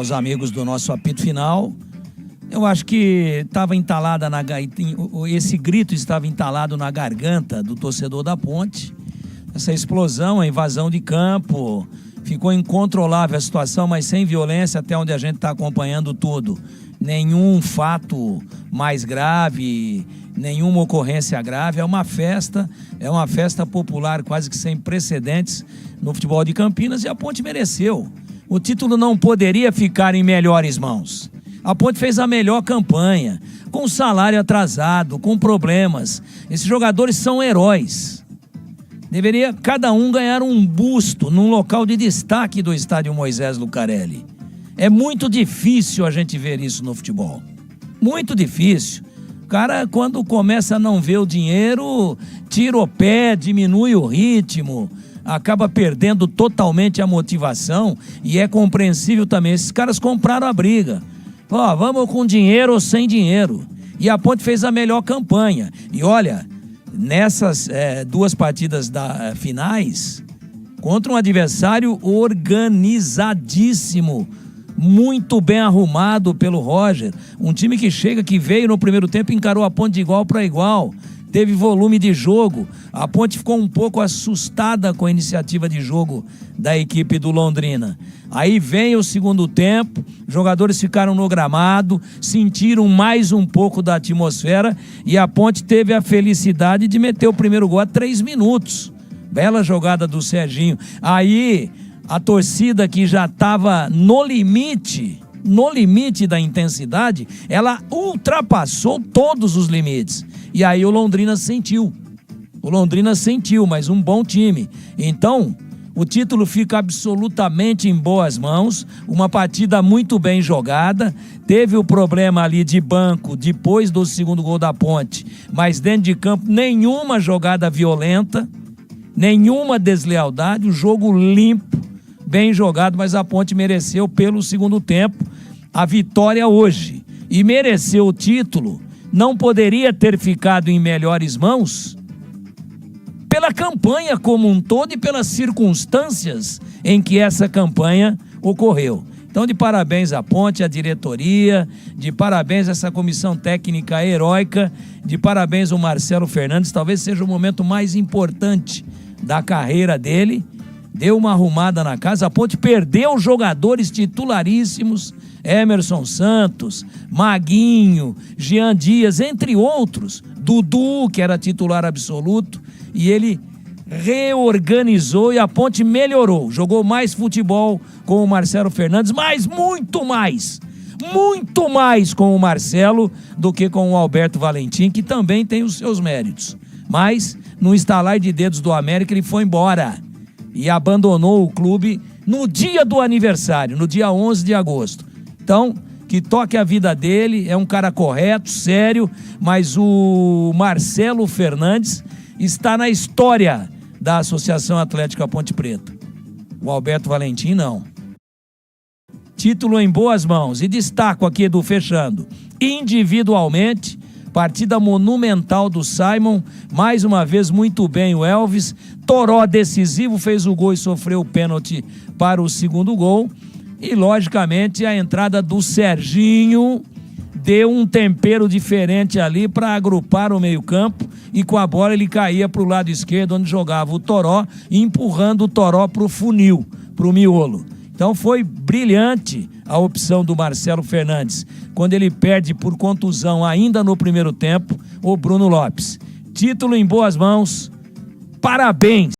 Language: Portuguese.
Os amigos do nosso apito final, eu acho que estava entalada esse grito estava entalado na garganta do torcedor da Ponte. Essa explosão, a invasão de campo, ficou incontrolável a situação, mas sem violência, até onde a gente está acompanhando tudo. Nenhum fato mais grave, nenhuma ocorrência grave. É uma festa popular quase que sem precedentes no futebol de Campinas, e a Ponte mereceu. O título não poderia ficar em melhores mãos. A Ponte fez a melhor campanha, com salário atrasado, com problemas. Esses jogadores são heróis. Deveria cada um ganhar um busto num local de destaque do estádio Moisés Lucarelli. É muito difícil a gente ver isso no futebol. Muito difícil. O cara, quando começa a não ver o dinheiro, tira o pé, diminui o ritmo, acaba perdendo totalmente a motivação, e é compreensível também. Esses caras compraram a briga. Ó, vamos com dinheiro ou sem dinheiro. E a Ponte fez a melhor campanha. E olha, nessas duas partidas finais, contra um adversário organizadíssimo, muito bem arrumado pelo Roger, um time que veio no primeiro tempo e encarou a Ponte de igual para igual, teve volume de jogo. A Ponte ficou um pouco assustada com a iniciativa de jogo da equipe do Londrina. Aí vem o segundo tempo, jogadores ficaram no gramado, sentiram mais um pouco da atmosfera, e a Ponte teve a felicidade de meter o primeiro gol a 3 minutos. Bela jogada do Serginho. Aí a torcida, que já estava no limite da intensidade, ela ultrapassou todos os limites. E aí o Londrina sentiu, mas um bom time. Então, o título fica absolutamente em boas mãos, uma partida muito bem jogada. Teve o problema ali de banco depois do segundo gol da Ponte, mas dentro de campo nenhuma jogada violenta, nenhuma deslealdade, o jogo limpo, bem jogado, mas a Ponte mereceu pelo segundo tempo a vitória hoje. E mereceu o título, não poderia ter ficado em melhores mãos pela campanha como um todo e pelas circunstâncias em que essa campanha ocorreu. Então, de parabéns à Ponte, à diretoria, de parabéns a essa comissão técnica heróica, de parabéns ao Marcelo Fernandes. Talvez seja o momento mais importante da carreira dele. Deu uma arrumada na casa. A Ponte perdeu jogadores titularíssimos, Emerson Santos, Maguinho, Jean Dias, entre outros, Dudu, que era titular absoluto, e ele reorganizou e a Ponte melhorou, jogou mais futebol com o Marcelo Fernandes, mas muito mais com o Marcelo do que com o Alberto Valentim, que também tem os seus méritos. Mas no estalar de dedos do América ele foi embora e abandonou o clube no dia do aniversário, no dia 11 de agosto. Então, que toque a vida dele, é um cara correto, sério, mas o Marcelo Fernandes está na história da Associação Atlética Ponte Preta. O Alberto Valentim não. Título em boas mãos. E destaco aqui, Edu, fechando, individualmente, partida monumental do Simon, mais uma vez muito bem o Elvis. Toró decisivo, fez o gol e sofreu o pênalti para o segundo gol. E, logicamente, a entrada do Serginho deu um tempero diferente ali para agrupar o meio-campo, e com a bola ele caía para o lado esquerdo, onde jogava o Toró, empurrando o Toró para o funil, para o miolo. Então foi brilhante a opção do Marcelo Fernandes, quando ele perde por contusão ainda no primeiro tempo o Bruno Lopes. Título em boas mãos, parabéns!